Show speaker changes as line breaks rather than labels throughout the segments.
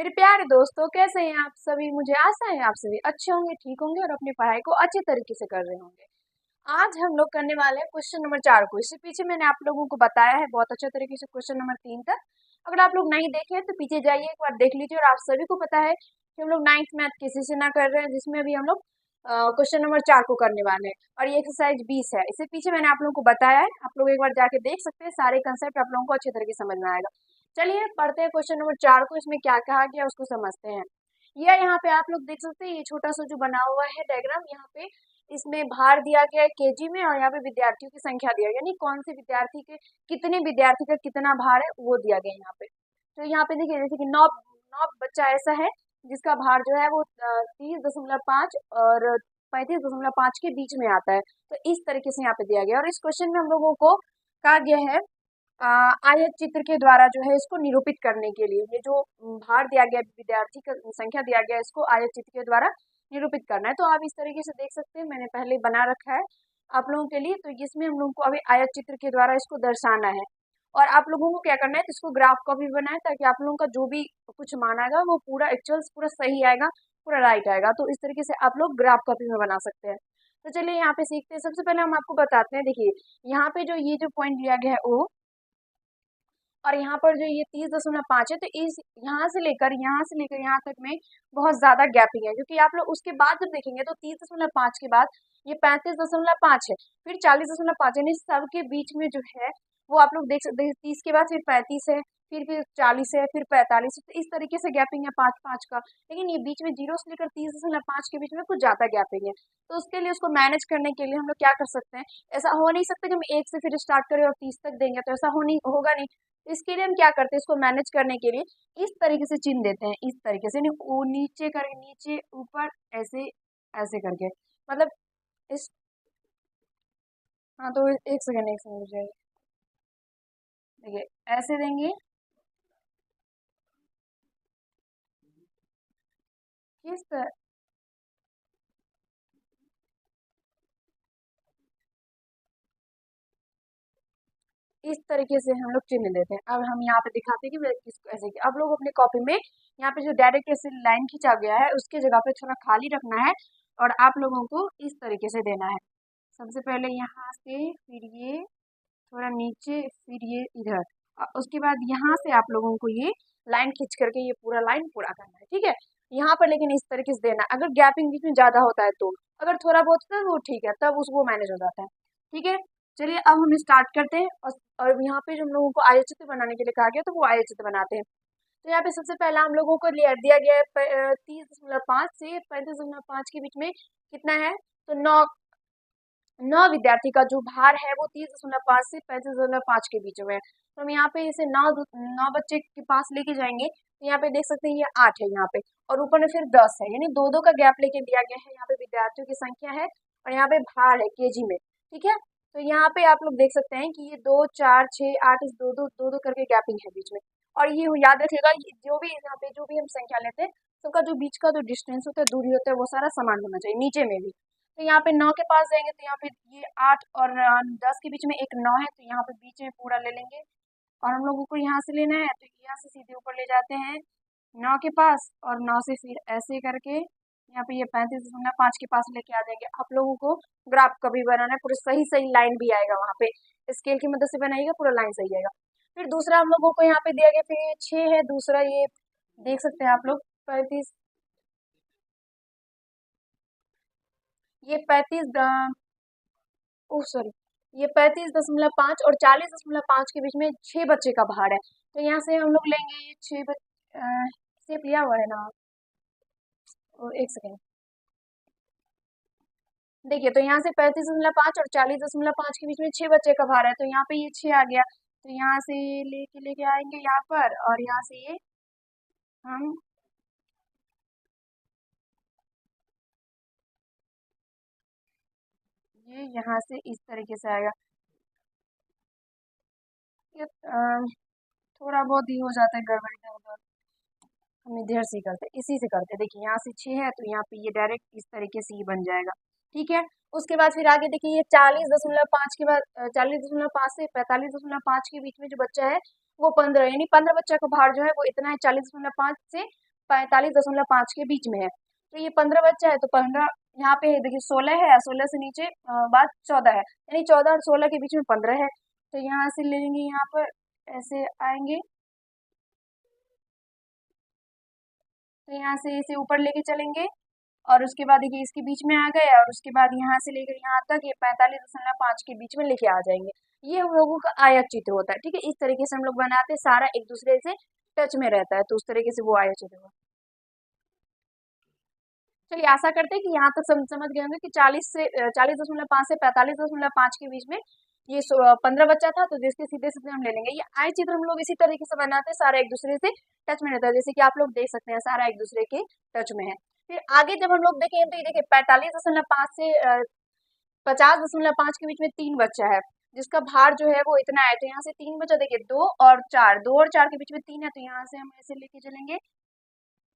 मेरे प्यारे दोस्तों, कैसे हैं आप सभी। मुझे आशा है आप सभी अच्छे होंगे, ठीक होंगे और अपनी पढ़ाई को अच्छे तरीके से कर रहे होंगे। आज हम लोग करने वाले हैं क्वेश्चन नंबर 4 को। इससे पीछे मैंने आप लोगों को बताया है बहुत अच्छे तरीके से क्वेश्चन नंबर 3 तक। अगर आप लोग नहीं देखे हैं तो पीछे जाइए, एक बार देख लीजिए। और आप सभी को पता है कि हम लोग 9th मैथ किसी से ना कर रहे हैं, जिसमें अभी हम लोग क्वेश्चन नंबर 4 को करने वाले हैं और ये एक्सरसाइज 20 है। इससे पीछे मैंने आप लोगों को बताया है, आप लोग एक बार जाके देख सकते हैं। सारे कंसेप्ट आप लोगों को अच्छे तरीके से समझ में आएगा। चलिए पढ़ते हैं क्वेश्चन नंबर 4 को। इसमें क्या कहा गया उसको समझते हैं। ये यहाँ पे आप लोग देख सकते हैं, ये छोटा सा जो बना हुआ है डायग्राम, यहाँ पे इसमें भार दिया गया है केजी में और यहाँ पे विद्यार्थियों की संख्या दिया गया, यानी कौन से विद्यार्थी के कितने विद्यार्थी का कितना भार है वो दिया गया है यहाँ पे। तो यहाँ पे देखिए, जैसे कि नौ नौ बच्चा ऐसा है जिसका भार जो है वो 30.5 और 35.5 के बीच में आता है। तो इस तरीके से यहाँ पे दिया गया और इस क्वेश्चन में हम लोगों को कहा गया है आयत चित्र के द्वारा जो है इसको निरूपित करने के लिए। ये जो भार दिया गया, विद्यार्थी का संख्या दिया गया, इसको आयत चित्र के द्वारा निरूपित करना है। तो आप इस तरीके से देख सकते हैं, मैंने पहले बना रखा है आप लोगों के लिए। तो इसमें हम लोगों को अभी आयत चित्र के द्वारा इसको दर्शाना है और आप लोगों को क्या करना है, तो इसको ग्राफ का भी बनाए ताकि आप लोगों का जो भी कुछ मान आएगा वो पूरा एक्चुअल पूरा सही आएगा, पूरा राइट आएगा। तो इस तरीके से आप लोग ग्राफ कॉपी में बना सकते हैं। तो चलिए यहाँ पे सीखते हैं। सबसे पहले हम आपको बताते हैं, देखिए यहाँ पे जो ये जो पॉइंट दिया गया है ओ, और यहाँ पर जो ये 30.5 है, तो इस यहाँ से लेकर यहाँ तक में बहुत ज्यादा गैपिंग है, क्योंकि आप लोग उसके बाद जब देखेंगे तो 30.5 के बाद ये 35.5 है, फिर 40.5, यानी सबके बीच में जो है वो आप लोग देख सकते हैं। 30 के बाद फिर 35 है, फिर 40 है, फिर 45 है। तो इस तरीके से गैपिंग है 5-5 का। लेकिन ये बीच में 0 से लेकर 30.5 के बीच में कुछ ज्यादा गैपिंग है। तो उसके लिए उसको मैनेज करने के लिए हम लोग क्या कर सकते हैं, ऐसा हो नहीं सकता कि हम 1 से फिर स्टार्ट करें और 30 तक देंगे, तो ऐसा होगा नहीं। इसके लिए हम क्या करते हैं, इसको मैनेज करने के लिए इस तरीके से चिन्ह देते हैं, इस तरीके से, नहीं वो नीचे करके, नीचे ऊपर, ऐसे ऐसे करके, मतलब इस, हाँ तो एक सेकंड रुक जाइए। देखिए ऐसे देंगे, किस तरह, इस तरीके से हम लोग चिन्ह देते हैं। अब हम यहाँ पे दिखाते हैं कि किसको ऐसे किया। अब लोग अपने कॉपी में यहाँ पे जो डायरेक्ट ऐसे लाइन खींचा गया है उसके जगह पे थोड़ा खाली रखना है और आप लोगों को इस तरीके से देना है। सबसे पहले यहाँ से, फिर ये थोड़ा नीचे, फिर ये इधर, उसके बाद यहाँ से आप लोगों को ये लाइन खींच करके ये पूरा लाइन पूरा करना है, ठीक है। यहाँ पर लेकिन इस तरीके से देना, अगर गैपिंग बीच में ज्यादा होता है तो, अगर थोड़ा बहुत होता है वो ठीक है, तब उसको मैनेज हो जाता है, ठीक है। चलिए अब हम स्टार्ट करते हैं और यहाँ पे जो हम लोगों को आयतचित्र बनाने के लिए कहा गया तो वो आयतचित्र बनाते हैं। तो यहाँ पे सबसे पहला हम लोगों को दिया गया है 30.5 से 35.5 के बीच में कितना है, तो 9 विद्यार्थी का जो भार है वो 30.5 से 35.5 के बीच में है। तो हम यहाँ पे इसे 9 बच्चे के पास लेके जाएंगे, तो यहाँ पे देख सकते हैं ये 8 है यहाँ पे, और ऊपर में फिर 10 है, यानी 2-2 का गैप लेके दिया गया है। यहाँ पे विद्यार्थियों की संख्या है और यहाँ पे भार है केजी में, ठीक है। तो यहाँ पे आप लोग देख सकते हैं कि ये 2, 4, 6, 8, इस 2-2 करके गैपिंग है बीच में। और ये याद रखिएगा, जो भी यहाँ पे जो भी हम संख्या लेते हैं सबका जो बीच का जो डिस्टेंस होता है, दूरी होता है, वो सारा समान होना चाहिए, नीचे में भी। तो यहाँ पे 9 के पास जाएंगे तो यहाँ पे ये 8 और 10 के बीच में एक 9 है, तो यहाँ पे बीच में पूरा ले लेंगे और हम लोगों को यहाँ से लेना है, तो यहाँ से सीधे ऊपर ले जाते हैं 9 के पास, और 9 से फिर ऐसे करके यहाँ पे ये 35.5 के पास लेके आ जाएंगे। आप लोगों को ग्राफ कभी बनाना है, पूरा सही सही लाइन भी आएगा, वहाँ पे स्केल की मदद से बनाइएगा, पूरा लाइन सही आएगा। फिर दूसरा हम लोगों को यहाँ पे दिया गया, फिर ये 6 है दूसरा, ये देख सकते हैं आप लोग 35, ये 35, ओह सॉरी, ये 35.5 और 40.5 के बीच में 6 बच्चे का भार है। तो यहाँ से हम लोग लेंगे ये 6 सेप लिया हुआ है ना, एक सेकेंड, देखिए तो यहाँ से 35.5 और 40.5 के बीच में 6 बच्चे का भार है, तो यहाँ पे ये 6 आ गया। तो यहाँ से लेके आएंगे यहाँ पर, और यहाँ से ये हम ये यहाँ से इस तरीके से आएगा। ये थोड़ा बहुत ही हो जाता है गड़बड़ इधर उधर, हम इधर से ही करते हैं, इसी से करते हैं। देखिए यहाँ से 6 है तो यहाँ पे ये डायरेक्ट इस तरीके से ही बन जाएगा, ठीक है। उसके बाद फिर आगे देखिए ये 40.5 के बाद 40.5 से 45.5 के बीच में जो बच्चा है वो 15, यानी 15 बच्चा का भार जो है वो इतना है 40.5 से 45.5 के बीच में है। तो ये 15 बच्चा है, तो 15 यहाँ पे देखिए 16 है, 16 से नीचे बाद 14 है, यानी 14 और 16 के बीच में 15 है। तो यहाँ से ले लेंगे, यहाँ पर ऐसे आएंगे, तो यहाँ से इसे ऊपर लेके चलेंगे और उसके बाद देखिए इसके बीच में आ गए, और उसके बाद यहाँ से लेकर यहाँ तक ये 45.5 के बीच में लेके आ जाएंगे। ये हम लोगों का आयत चित्र होता है, ठीक है। इस तरीके से हम लोग बनाते हैं, सारा एक दूसरे से टच में रहता है, तो उस तरीके से वो आयत चित्र होता है। चलिए आशा करते हैं कि यहाँ तक समझ गए होंगे कि 40.5 से 45.5 के बीच में ये 15 बच्चा था, तो जिसके सीधे सीधे हम ले लेंगे। ये आय चित्र हम लोग इसी तरीके से बनाते हैं, सारा एक दूसरे से टच में रहता है, जैसे कि आप लोग देख सकते हैं सारा एक दूसरे के टच में है। फिर आगे जब हम लोग देखें तो ये देखिए 45.5 से 50.5 के बीच में 3 बच्चा है, जिसका भार जो है वो इतना है। तो यहाँ से 3 बच्चा देखिए 2 और 4 के बीच में 3 है, तो यहाँ से हम ऐसे लेके चलेंगे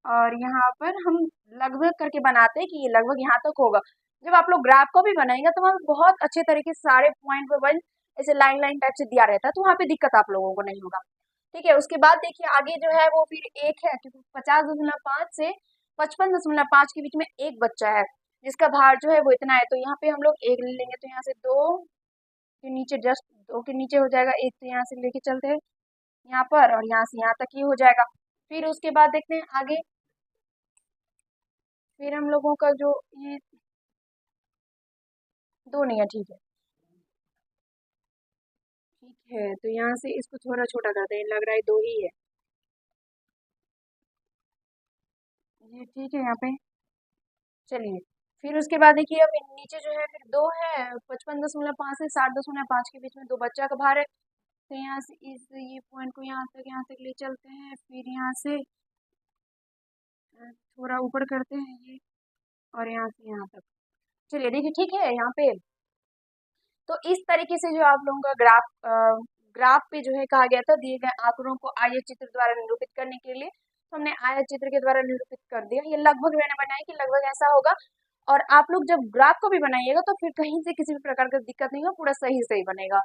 और यहाँ पर हम लगभग करके बनाते हैं कि ये लगभग यहाँ तक होगा। जब आप लोग ग्राफ को भी बनाएंगे तो वहाँ बहुत अच्छे तरीके से सारे पॉइंट पर वन ऐसे लाइन लाइन टाइप से दिया रहता है, तो वहाँ पे दिक्कत आप लोगों को नहीं होगा, ठीक है। उसके बाद देखिए आगे जो है वो फिर एक है, क्योंकि 50.5 से 55.5 के बीच में एक बच्चा है, जिसका भार जो है वो इतना है। तो यहाँ पे हम लोग एक ले लेंगे, तो यहाँ से 2 के नीचे, जस्ट 2 के नीचे हो जाएगा एक, तो यहाँ से लेके चलते हैं यहाँ पर, और यहाँ से यहाँ तक ही हो जाएगा। फिर उसके बाद देखते हैं आगे, फिर हम लोगों का जो ये 2 नहीं है, ठीक है, ठीक है। तो यहाँ से इसको थोड़ा छोटा करते हैं, लग रहा है 2 ही है, ये ठीक है यहाँ पे। चलिए फिर उसके बाद देखिए अब नीचे जो है फिर 2 है, 55.5 से 60.5 के बीच में 2 बच्चा का भार है। तो यहाँ से इस ये पॉइंट को यहाँ तक ले चलते हैं, फिर यहाँ से थोड़ा ऊपर करते हैं ये, और यहाँ से यहाँ तक। चलिए देखिए ठीक है यहाँ पे। तो इस तरीके से जो आप लोगों का ग्राफ पे जो है कहा गया था, दिए गए आंकड़ों को आयत चित्र द्वारा निरूपित करने के लिए, तो हमने आयत चित्र के द्वारा निरूपित कर दिया। ये लगभग मैंने बनाया कि लगभग ऐसा होगा, और आप लोग जब ग्राफ को भी बनाइएगा तो फिर कहीं से किसी भी प्रकार का दिक्कत नहीं होगा, पूरा सही सही बनेगा।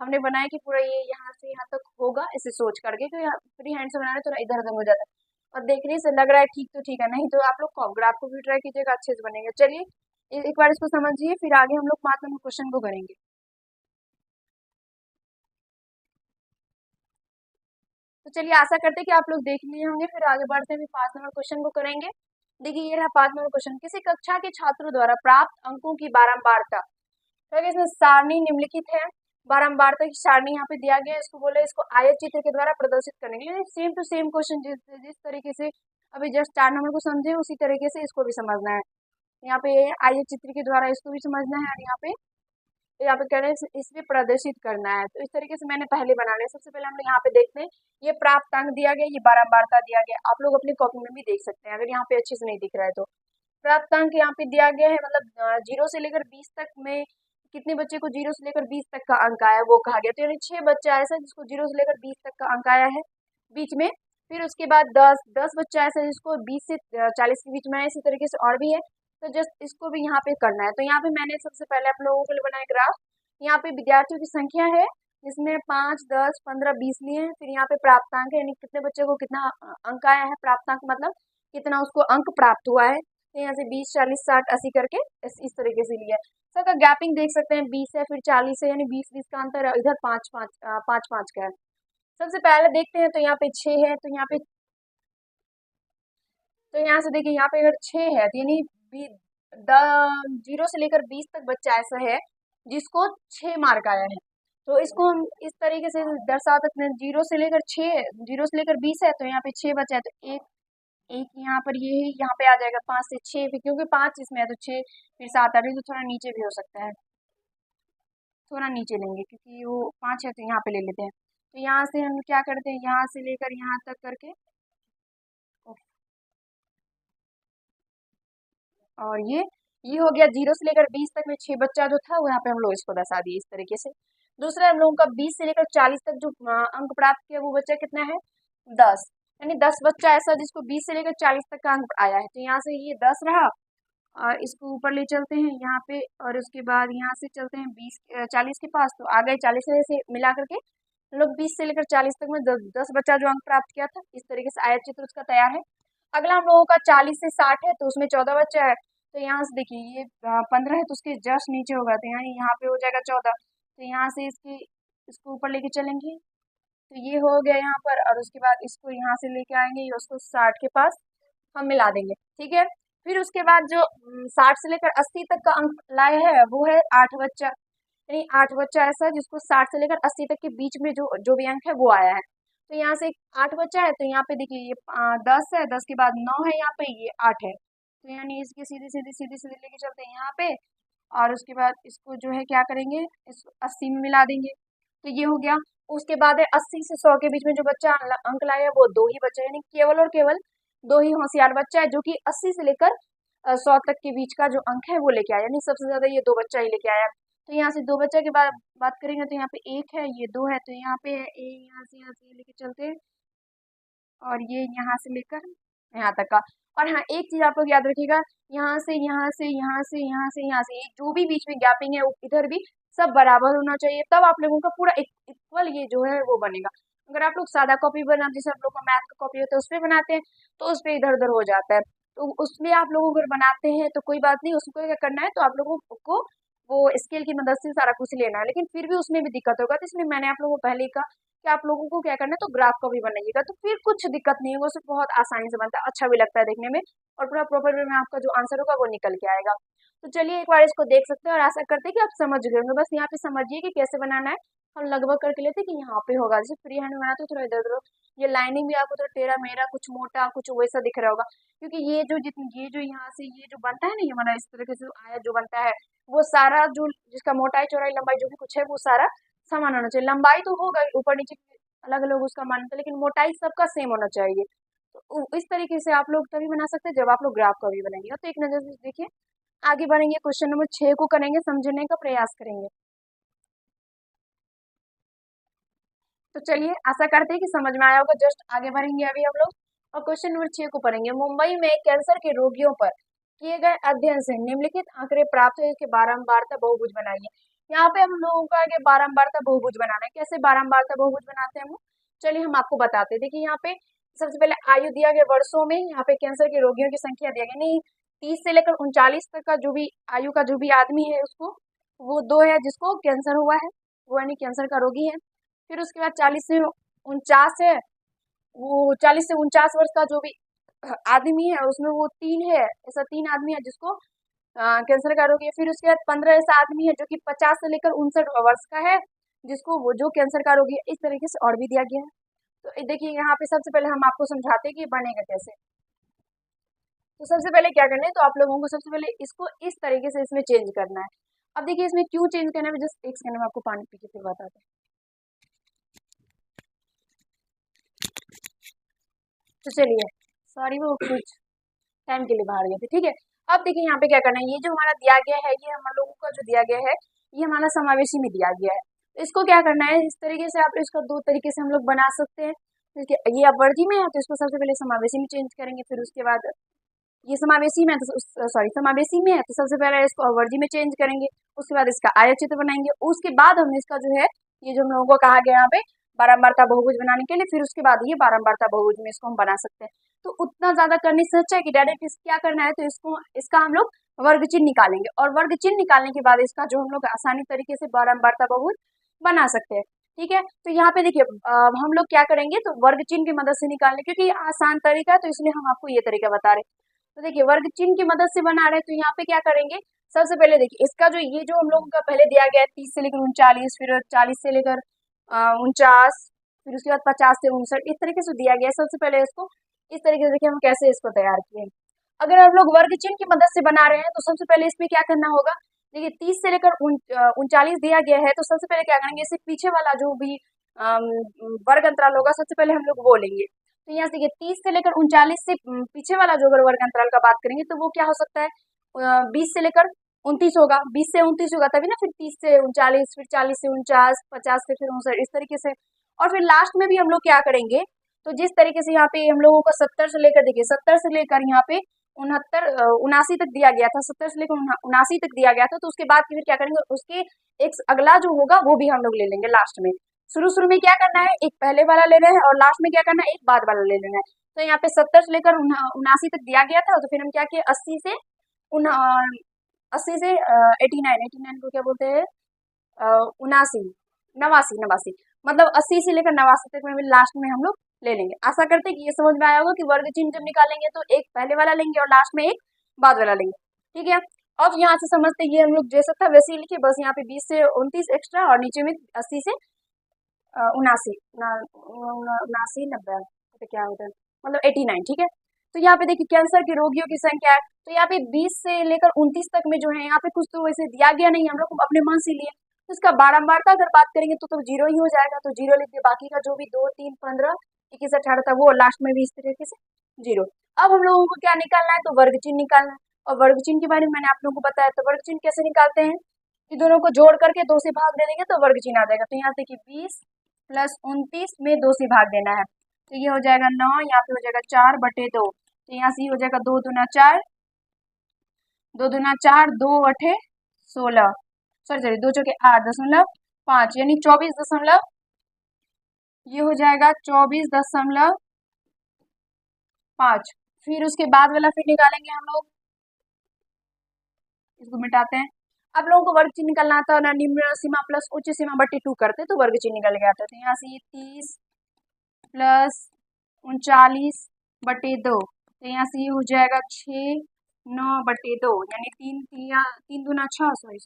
हमने बनाया कि पूरा ये यहाँ से यहाँ तक होगा, इसे सोच करके, क्योंकि फ्री हैंड से बनाना थोड़ा इधर उधर हो जाता है और देखने से लग रहा है ठीक, तो ठीक है, नहीं तो आप लोग ग्राफ को भी ट्राई कीजिएगा, अच्छे से बनेगा। चलिए एक बार इसको समझिए, फिर आगे हम लोग 5 नंबर क्वेश्चन को करेंगे। तो चलिए आशा करते हैं कि आप लोग देख लिए होंगे, फिर आगे बढ़ते हैं 5 नंबर क्वेश्चन को करेंगे। देखिए ये रहा 5 नंबर क्वेश्चन, किसी कक्षा के छात्रों द्वारा प्राप्त अंकों की बारंबारता, तो इसमें सारणी निम्नलिखित है, बारंबारता की सारणी यहाँ पे दिया गया है, इसको बोले इसको आयत चित्र के द्वारा प्रदर्शित करने के लिए। सेम टू सेम क्वेश्चन जिस तरीके से अभी जस्ट 4 नंबर को समझे, उसी तरीके से इसको भी समझना है। यहाँ पे आयत चित्र के द्वारा इसको भी समझना है, और यहाँ पे कह रहे हैं इसमें प्रदर्शित करना है। तो इस तरीके से मैंने पहले बना लिया। सबसे पहले हम लोग यहाँ पे देखते हैं, ये प्राप्त अंक दिया गया, ये बारंबारता दिया गया, आप लोग अपनी कॉपी में भी देख सकते हैं अगर यहाँ पे अच्छे से नहीं दिख रहा है तो। प्राप्त अंक यहाँ पे दिया गया है, मतलब 0 से लेकर 20 तक में कितने बच्चे को 0 से लेकर 20 तक का अंक आया वो कहा गया। तो यानी 6 बच्चा ऐसा जिसको 0 से लेकर 20 तक का अंक आया है बीच में। फिर उसके बाद 10 बच्चा ऐसा जिसको 20 से 40 के बीच में है। इसी तरीके से और भी है, तो जस्ट इसको भी यहाँ पे करना है। तो यहाँ पे मैंने सबसे पहले आप लोगों के लिए बनाया ग्राफ। यहाँ पे विद्यार्थियों की संख्या है, जिसमें 5, 10, 15, 20 लिए हैं। फिर यहाँ पे प्राप्तांक है, यानी कितने बच्चे को कितना अंक आया है, प्राप्तांक मतलब कितना उसको अंक प्राप्त हुआ है। तो यहाँ से 20, 40, 60, 80 करके इस तरीके से लिया है। सर का गैपिंग देख सकते हैं, 20 है फिर 40 है, यानी 20-20 का अंतर है, इधर 5-5 का है। सबसे पहले देखते हैं, तो यहाँ पे 6 है, तो यहाँ से देखिए यहाँ पे अगर 6 है, तो यानी 0 से लेकर 20 तक बच्चा ऐसा है जिसको 6 मार्क आया है। तो इसको हम इस तरीके से दर्शा सकते हैं, 0 से लेकर 20 है, तो यहाँ पे 6 बचा है, तो एक एक यहाँ पर ये है, यहाँ पे आ जाएगा 5 से 6, फिर क्योंकि 5 इसमें है तो 6, फिर 7, 8, तो थोड़ा नीचे भी हो सकता है, थोड़ा नीचे लेंगे क्योंकि वो 5 है, तो यहाँ पे ले लेते हैं। तो यहाँ से हम क्या करते हैं, यहाँ से लेकर यहाँ तक करके, और ये हो गया 0 से लेकर 20 तक में 6 बच्चा जो था वो यहाँ पे हम लोग इसको दर्शा दिए इस तरीके से। दूसरा हम लोगों का 20 से लेकर 40 तक जो अंक प्राप्त किया वो बच्चा कितना है, 10, यानी 10 बच्चा ऐसा जिसको 20 से लेकर 40 तक का अंक आया है। तो यहाँ से ये 10 रहा, और इसको ऊपर ले चलते हैं यहाँ पे, और उसके बाद यहाँ से चलते हैं 40 के पास, तो आ गए 40 से मिला करके हम लोग 20 से लेकर 40 तक में 10 बच्चा जो अंक प्राप्त किया था, इस तरीके से आयत चित्र उसका तैयार है। अगला हम लोगों का 40 से 60 है, तो उसमें 14 बच्चा है। तो यहाँ से देखिए ये 15 है, तो उसके जस्ट नीचे होगा, तो यहाँ पे हो जाएगा 14। तो यहाँ से इसको ऊपर लेके चलेंगे, तो ये हो गया यहाँ पर, और उसके बाद इसको यहाँ से लेके आएंगे, ये उसको 60 के पास हम मिला देंगे, ठीक है। फिर उसके बाद जो 60 से लेकर 80 तक का अंक लाए है वो है 8 बच्चा, यानी 8 बच्चा ऐसा है जिसको 60 से लेकर 80 तक के बीच में जो जो भी अंक है वो आया है। तो यहाँ से 8 बच्चा है, तो यहाँ पे देखिए ये 10 है, 10 के बाद 9 है, यहाँ पे ये 8 है, तो यानी इसके सीधे सीधे सीधे सीधे लेके चलते हैं यहाँ पे, और उसके बाद इसको जो है क्या करेंगे, इसको 80 में मिला देंगे, तो ये हो गया। उसके बाद है 80 से 100 के बीच में जो बच्चा अंक लाया है वो 2 ही बच्चा है, यानी केवल और केवल 2 ही होशियार बच्चा है जो कि 80 से लेकर 100 तक के बीच का जो अंक है वो लेके आया, यानी सबसे ज्यादा ये 2 बच्चा ही लेके आया। तो यहाँ से 2 बच्चा के बाद बात करेंगे, तो यहाँ पे 1 है, ये 2 है, तो यहाँ पे है यहाँ से लेके चलते हैं, और ये यहाँ से लेकर यहाँ तक का। और हाँ, एक चीज आप लोग याद रखिएगा, यहाँ से यहाँ से यहाँ से यहाँ से यहाँ से ये जो भी बीच में गैपिंग है इधर भी सब बराबर होना चाहिए, तब आप लोगों का पूरा इक्वल ये जो है वो बनेगा। अगर आप लोग सादा कॉपी बनाते, जैसे आप लोग का मैथ का कॉपी होता है उसपे बनाते हैं, तो उस पे इधर उधर हो जाता है। तो उसमें आप लोग अगर बनाते हैं तो कोई बात नहीं, उसको क्या करना है, तो आप लोगों को वो स्केल की मदद से सारा कुछ लेना है, लेकिन फिर भी उसमें भी दिक्कत होगा, तो इसलिए मैंने आप लोगों को पहले ही कहा कि आप लोगों को क्या करना है, तो ग्राफ का भी बनाइएगा, तो फिर कुछ दिक्कत नहीं होगा, उसमें बहुत आसानी से बनता है, अच्छा भी लगता है देखने में, और पूरा प्रॉपर वे में आपका जो आंसर होगा वो निकल के आएगा। तो चलिए एक बार इसको देख सकते हैं, और आशा करते हैं कि आप समझ गए होंगे। बस यहाँ पे समझिए कि कैसे बनाना है, हम लगभग करके लेते हैं कि यहाँ पे होगा, जैसे फ्री हैंड बनाते हो थोड़ा इधर उधर, ये लाइनिंग भी आपको थोड़ा टेढ़ा मेढ़ा, कुछ मोटा कुछ वैसा दिख रहा होगा, क्योंकि ये जो यहाँ से ये जो बनता है ना, ये हमारा इस तरीके से आया जो बनता है, वो सारा जो जिसका मोटाई चौड़ाई लंबाई जो भी कुछ है वो सारा समान होना चाहिए। लंबाई तो होगा ऊपर नीचे अलग अलग उसका मानता है, लेकिन मोटाई सबका सेम होना चाहिए। तो इस तरीके से आप लोग तभी बना सकते हैं जब आप लोग ग्राफ का भी बनाएंगे। तो एक नजर से देखिए, आगे बढ़ेंगे, क्वेश्चन नंबर 6 को करेंगे, समझने का प्रयास करेंगे। तो चलिए आशा करते हैं कि समझ में आया होगा। जस्ट आगे बढ़ेंगे अभी हम लोग, और क्वेश्चन नंबर 6 को पढ़ेंगे। मुंबई में कैंसर के रोगियों पर किए गए अध्ययन से निम्नलिखित आंकड़े प्राप्त हुए कि बारंबारता बहुभुज बनाइए। यहाँ पे हम लोगों का आगे बारंबारता बहुभुज बनाना है। कैसे बारंबारता बहुभुज बनाते हैं हम लोग, चलिए हम आपको बताते हैं। देखिए यहाँ पे सबसे पहले आयु दिया गया वर्षों में, यहाँ पे कैंसर के रोगियों की संख्या दिया गया, नहीं 30 से लेकर 39 तक का जो भी आयु का जो भी आदमी है उसको, वो 2 है जिसको कैंसर हुआ है, वो यानी कैंसर का रोगी है। फिर उसके बाद 40 से 49 है, वो 40 से 49 वर्ष का जो भी आदमी है उसमें वो 3 है, ऐसा 3 आदमी है जिसको कैंसर का रोग है। फिर उसके बाद 15 ऐसा आदमी है जो कि 50 से लेकर 59 वर्ष का है, जिसको वो जो कैंसर का रोगी है। इस तरीके से और भी दिया गया है। तो देखिए यहाँ पे सबसे पहले हम आपको समझाते हैं कि बनेगा कैसे। तो सबसे पहले क्या करना है, तो आप लोगों को सबसे पहले इसको इस तरीके से इसमें चेंज करना है। अब देखिए इसमें क्यों चेंज करना है, जस्ट एक सेकंड में आपको पानी पी के फिर बताते हैं। तो चलिए, सॉरी वो कुछ टाइम के लिए बाहर गए थे, ठीक है। अब देखिए यहाँ पे क्या करना है, ये जो हमारा दिया गया है, ये हम लोगों का जो दिया गया है, ये हमारा समावेशी में दिया गया है। तो इसको क्या करना है, इस तरीके से आप इसको 2 तरीके से हम लोग बना सकते हैं। देखिए ये अपवर्ती में है तो इसको सबसे पहले समावेशी में चेंज करेंगे, फिर उसके बाद ये समावेशी में है तो सॉरी समावेशी में है तो सबसे पहले इसको अवर्जी में चेंज करेंगे, उसके बाद इसका आयतचित्र बनाएंगे, उसके बाद हम इसका जो है ये जो हम लोगों को कहा गया यहाँ पे बारंबारता बहुभुज बनाने के लिए, फिर उसके बाद ये बारंबारता बहुभुज में इसको हम बना सकते हैं। तो उतना ज्यादा करने से अच्छा है कि डायरेक्ट क्या करना है, तो इसका हम लोग वर्ग चिन्ह निकालेंगे, और वर्ग चिन्ह निकालने के बाद इसका जो हम लोग आसानी तरीके से बारंबारता बहुभुज बना सकते हैं, ठीक है। तो यहाँ पे देखिए हम लोग क्या करेंगे, तो वर्ग चिन्ह की मदद से निकालने, क्योंकि ये आसान तरीका है तो इसलिए हम आपको ये तरीका बता रहे हैं। तो देखिए वर्ग चिन्ह की मदद से बना रहे हैं, तो यहाँ पे क्या करेंगे, सबसे पहले देखिए इसका जो ये जो हम लोगों का पहले दिया गया है 30 से लेकर 39, फिर 40 से लेकर 49, फिर उसके बाद 50 से 59, इस तरीके से दिया गया है। सबसे पहले इसको इस तरीके से देखिए हम कैसे इसको तैयार किए। अगर हम लोग वर्ग चिन्ह की मदद से बना रहे हैं तो सबसे पहले इसमें क्या करना होगा, देखिए 30 से लेकर 39 दिया गया है, तो सबसे पहले क्या करेंगे, इससे पीछे वाला जो भी वर्ग अंतराल होगा सबसे पहले हम लोग वो लेंगे। तो यहाँ से देखिए 30 से लेकर 39 से पीछे वाला जो अगर वर्ग अंतराल का बात करेंगे तो वो क्या हो सकता है, 20 से लेकर 29 होगा, 20 से 29 होगा तभी ना, फिर 30 से 39, फिर 40 से 49, 50 से फिर 59, इस तरीके से। और फिर लास्ट में भी हम लोग क्या करेंगे, तो जिस तरीके से यहाँ पे हम लोगों को 70 से लेकर देखिए 70 से लेकर यहाँ पे 79 तक दिया गया था, 70 से लेकर 79 तक दिया गया था, तो उसके बाद फिर क्या करेंगे, उसके एक अगला जो होगा वो भी हम लोग ले लेंगे लास्ट में। शुरू शुरू में क्या करना है, एक पहले वाला ले रहे हैं और लास्ट में क्या करना है, एक बाद वाला ले लेना है। तो यहाँ पे 70 से लेकर 79 तक दिया गया था, तो फिर हम क्या किए 80 से 89 को क्या बोलते हैं 79 नवासी मतलब 80 से लेकर 89 तक में लास्ट में हम लोग ले लेंगे। आशा करते हैं कि ये समझ में आया होगा कि वर्ग चिन्ह जब निकालेंगे तो एक पहले वाला लेंगे और लास्ट में एक बाद वाला लेंगे। ठीक है, अब यहाँ से समझते ये हम लोग जैसा था वैसे ही लिखे, बस यहाँ पे 20 से 29 एक्स्ट्रा और नीचे में 80 से 79 79 90 तो क्या होता है मतलब 89। ठीक है, तो यहाँ पे देखिए कैंसर के रोगियों की संख्या है, तो यहाँ पे 20 से लेकर 29 तक में जो है यहाँ पे कुछ तो वैसे दिया गया नहीं, हम लोग अपने मन से लिए। तो इसका बारंबारता अगर बात करेंगे तो जीरो ही हो जाएगा, तो जीरो लिख दिए, बाकी का जो भी 2 3 15 21 18 था वो लास्ट में भी इस तरीके से जीरो। अब हम लोगों को क्या निकालना है, तो वर्ग चिन्ह निकालना है, और वर्ग चिन्ह के बारे में मैंने आप लोगों को बताया। तो वर्ग चिन्ह कैसे निकालते हैं कि दोनों को जोड़ करके 2 से भाग दे देंगे तो वर्ग चिन्ह आ जाएगा। तो यहाँ देखिए 20 प्लस 29 में 2 से भाग देना है, तो ये हो जाएगा 9, यहाँ पे हो जाएगा 4/2, तो यहाँ से हो जाएगा 2 दूना 4, 2 दूना 4, 2 अठे 16, सॉरी 2 चौके 8.5 यानी 24 दशमलव, ये हो जाएगा 24.5। फिर उसके बाद वाला फिर निकालेंगे हम लोग, इसको मिटाते हैं। आप लोगों को वर्ग चिन्ह निकालना आता है ना, निम्न सीमा प्लस उच्च सीमा बट्टी 2 करते तो वर्ग चिन्ह निकल गया था। तो यहाँ से ये 30 प्लस 39/2, तो यहाँ से ये हो जाएगा 6 9/2 यानी 3 दूना 6, सॉरी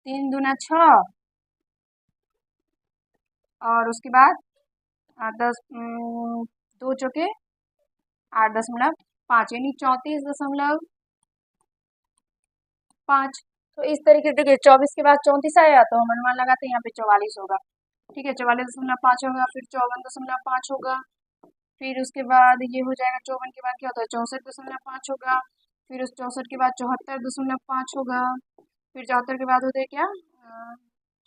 3 दूना 6 और उसके बाद 2 चौके 8.5 यानी 34.5। तो इस तरीके से देखिए 24 के बाद 34 आया तो हम अनुमान लगाते हैं यहाँ पे 44 होगा। ठीक है, 44.5 होगा, फिर 54.5 होगा, फिर उसके बाद ये हो जाएगा 54 के बाद क्या होता है 64.5 होगा, फिर उस 64 के बाद 74.5 होगा, फिर 74 के बाद होते हैं क्या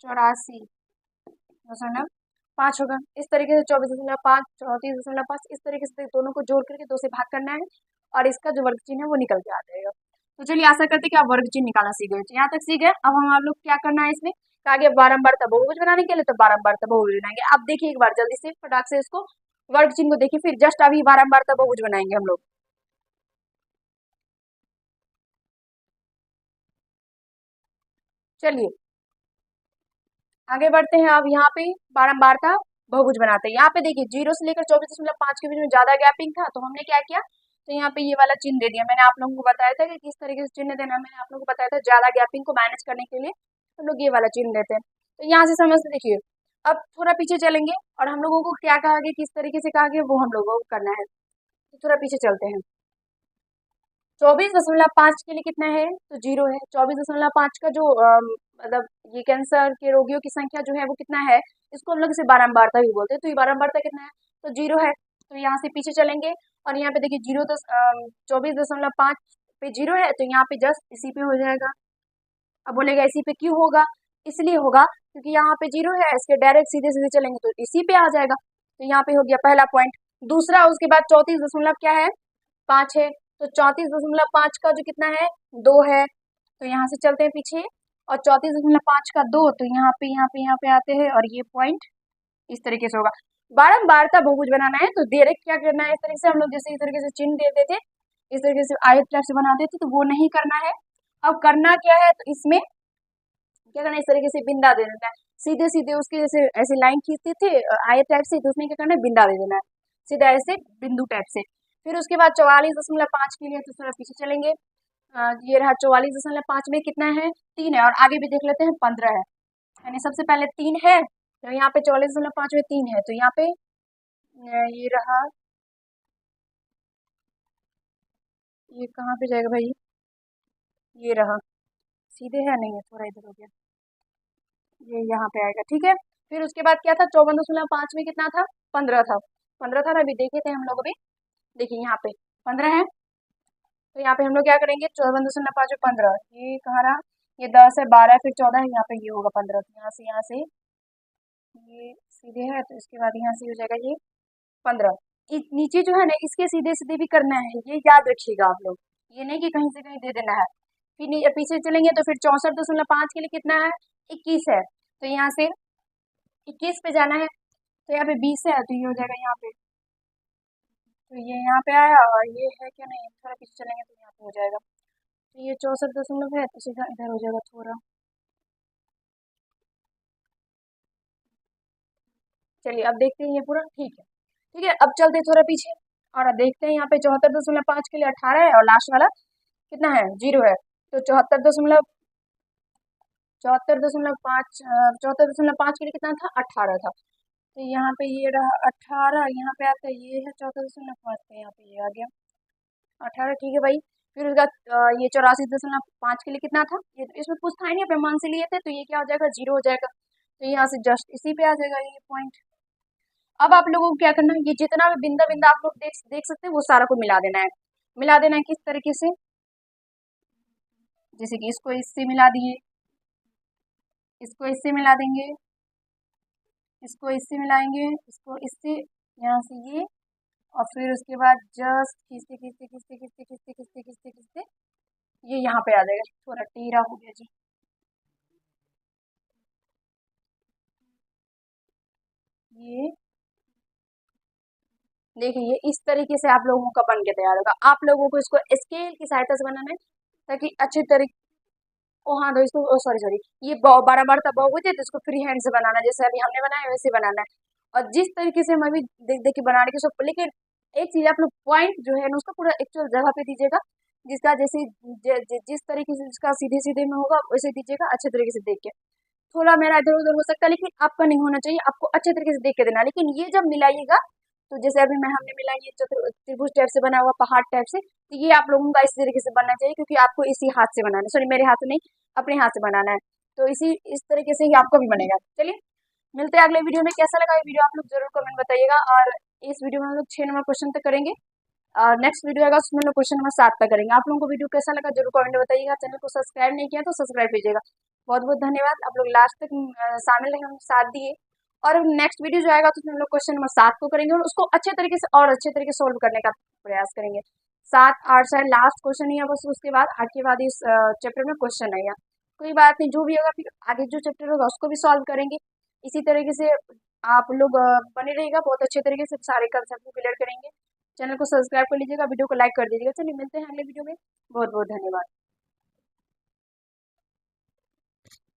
84.5 होगा। इस तरीके से 24.5 34.5 इस तरीके से दोनों को जोड़ करके 2 से भाग करना है और इसका जो वर्ग चिन्ह है वो निकल के आ जाएगा। तो चलिए आशा करते हैं कि आप वर्ग चिन्ह निकालना सीख गए। यहाँ तक सीख गए, अब हम आप लोग क्या करना है इसमें आगे बारंबारता बहुभुज बनाने के लिए, तो बारंबारता बहुभुज बनाएंगे। आप देखिए एक बार जल्दी से फटाक से इसको वर्ग चिन्ह को देखिए, फिर जस्ट अभी बारंबारता बहुभुज बनाएंगे हम लोग। चलिए आगे बढ़ते हैं। अब यहाँ पे बारंबारता बहुभुज बनाते हैं। यहाँ पे देखिए 0 से लेकर 24.5 के बीच में ज्यादा गैपिंग था, तो हमने क्या किया, तो यहाँ पे ये वाला चिन्ह दे दिया। मैंने आप लोगों को बताया था कि किस तरीके से चिन्ह देना, मैंने आप लोगों को बताया था ज्यादा गैपिंग को मैनेज करने के लिए हम लोग ये वाला चिन्ह देते हैं। तो यहाँ से समझते देखिए, अब थोड़ा पीछे चलेंगे और हम लोगों को क्या कहा गया, किस तरीके से कहा गया वो हम लोगों को करना है। तो थोड़ा पीछे चलते हैं। 24.5 के लिए कितना है, तो 0 है। 24.5 का जो मतलब ये कैंसर के रोगियों की संख्या जो है वो कितना है, इसको हम लोग इसे बारंबारता भी बोलते हैं। तो ये बारंबारता कितना है, तो 0 है। तो यहाँ से पीछे चलेंगे और यहाँ पे देखिए 24.5 पे 0 है, तो यहाँ पे जस्ट इसी पे हो जाएगा। अब बोलेगा इसी पे क्यों होगा, इसलिए होगा क्योंकि यहाँ पे 0 है, इसके डायरेक्ट सीधे सीधे चलेंगे तो इसी पे आ जाएगा। तो यहाँ पे हो गया पहला पॉइंट। दूसरा उसके बाद 34 दशमलव क्या है 5 है, तो 34.5 का जो कितना है 2 है। तो यहाँ से चलते हैं पीछे और 34.5 का 2, तो यहाँ पे आते हैं और ये पॉइंट इस तरीके से होगा। बारंबारता बहुभुज बनाना है तो डायरेक्ट क्या करना है, इस तरीके से हम लोग जैसे इस तरीके से चिन्ह देते थे, इस तरीके से आयत टाइप से बनाते थे, तो वो नहीं करना है। अब करना क्या है, तो इसमें क्या करना है, इस तरीके से बिंदा दे देना है, सीधे सीधे उसके जैसे ऐसे लाइन खींचते थे आयत टाइप से, तो उसमें क्या करना है बिंदा दे देना है, सीधा ऐसे बिंदु टाइप से। फिर उसके बाद 44.5 के लिए तो थोड़ा पीछे चलेंगे। ये रहा 44.5 में कितना है 3 है, और आगे भी देख लेते हैं 15 है, यानी सबसे पहले 3 है, तो यहाँ पे 44.5 में 3 है, तो यहाँ पे ये रहा, ये कहाँ पे जाएगा भाई, ये रहा, सीधे है नहीं है, थोड़ा इधर हो गया, ये यहाँ पे आएगा। ठीक है, फिर उसके बाद क्या था 54.5 में कितना था 15 था, 15 था ना, अभी देखे थे हम लोग अभी, देखिए यहाँ पे 15 है, तो यहाँ पे हम लोग क्या करेंगे 54.5 में 15, ये कहाँ रहा, ये 10 है, 12 है, फिर 14 है, यहाँ पे ये होगा 15, तो यहाँ से ये सीधे है, तो इसके बाद यहाँ से हो जाएगा ये 15। नीचे जो है ना इसके सीधे सीधे भी करना है, ये याद रखिएगा आप लोग, ये नहीं कि कहीं से कहीं दे देना है। फिर पीछे चलेंगे तो फिर 64.5 के लिए कितना है 21 है, तो यहाँ से 21 पे जाना है, तो यहाँ पे 20 है तो ये हो जाएगा यहाँ पे, तो ये यहाँ पे आया, और ये है क्या, नहीं थोड़ा पीछे चलेंगे तो यहाँ पे हो जाएगा, तो ये 64 है, तो सीधा इधर हो जाएगा थोड़ा। चलिए अब देखते हैं ये पूरा ठीक है। ठीक है, अब चलते हैं थोड़ा पीछे, और अब देखते हैं यहाँ पे 74.5 के लिए 18 है, और लास्ट वाला कितना है, 0 है। तो 74.5 के लिए कितना था, 18 था। तो यहाँ पे ये रहा 18, यहाँ पे आता है ये है 74.5 पे, यहाँ पे ये आ गया 18, ठीक है भाई। फिर उसका ये 84.5 के लिए कितना था, ये तो इसमें कुछ था ही नहीं, अपने मान से लिए थे, तो ये क्या हो जाएगा, 0 हो जाएगा। तो यहाँ से जस्ट इसी पे आ जाएगा ये पॉइंट। अब आप लोगों को क्या करना है, ये जितना भी बिंदा बिंदा आप लोग देख देख सकते हैं, वो सारा को मिला देना है। मिला देना है किस तरीके से, जैसे कि इसको इससे मिला दिए, इसको इससे मिला देंगे, इसको इससे मिलाएंगे, इसको इससे, यहाँ से ये, और फिर उसके बाद जस्ट खींचते खींचते खींचते खींचते खींचते खींचते खींचते खींचते ये यहाँ पे आ जाएगा, थोड़ा टेढ़ा हो गया जी। ये देखिए, ये इस तरीके से आप लोगों का बन के तैयार होगा। आप लोगों को इसको स्केल की सहायता से बनाना है, ताकि अच्छे तरीके, ओ हाँ, तो इसको, ओ सॉरी सॉरी, ये बड़ा बड़ा तब हो जाए तो इसको फ्री हैंड से बनाना है, जैसे अभी हमने बनाया वैसे बनाना है। और जिस तरीके से हम अभी देख देख के बना रहे हैं सब, लेकिन एक चीज आप लोग पॉइंट जो है ना उसका पूरा एक्चुअल जगह पे दीजिएगा, जिसका जैसे जिस तरीके से जिसका सीधे सीधे में होगा वैसे दीजिएगा, अच्छे तरीके से देख के। थोड़ा मेरा इधर उधर हो सकता है, लेकिन आपका नहीं होना चाहिए, आपको अच्छे तरीके से देख के देना है। लेकिन ये जब मिलाइएगा, तो जैसे अभी मैं हमने मिला, ये त्रिभुज टाइप से बना हुआ पहाड़ टाइप से, तो ये आप लोगों का इस तरीके से बनना चाहिए, क्योंकि आपको इसी हाथ से बनाना है, सॉरी मेरे हाथ से नहीं, अपने हाथ से बनाना है। तो इस तरीके से ही आपको भी बनेगा। चलिए मिलते हैं अगले वीडियो में। कैसा लगा ये वीडियो आप लोग जरूर कमेंट बताइएगा, और इस वीडियो में हम लोग 6 नंबर क्वेश्चन तक करेंगे, और नेक्स्ट वीडियो आएगा उसमें हम लोग क्वेश्चन नंबर 7 तक करेंगे। आप लोगों को वीडियो कैसा लगा जरूर कमेंट में बताइएगा। चैनल को सब्सक्राइब नहीं किया तो सब्सक्राइब कीजिएगा। बहुत बहुत धन्यवाद, आप लोग लास्ट तक शामिल रहे, हम साथ दिए। और नेक्स्ट वीडियो जो आएगा तो उसमें हम लोग क्वेश्चन नंबर 7 को करेंगे, और उसको अच्छे तरीके से और अच्छे तरीके से सोल्व करने का प्रयास करेंगे। 7 8 शायद लास्ट क्वेश्चन ही है, बस उसके बाद 8 के बाद इस चैप्टर में क्वेश्चन नहीं है। कोई बात नहीं, जो भी होगा फिर आगे जो चैप्टर होगा उसको भी सॉल्व करेंगे। इसी तरीके से आप लोग बने रहिएगा, बहुत अच्छे तरीके से सारे कंसेप्ट को क्लियर करेंगे। चैनल को सब्सक्राइब कर लीजिएगा, वीडियो को लाइक कर दीजिएगा। चलिए मिलते हैं अगले वीडियो में, बहुत बहुत धन्यवाद।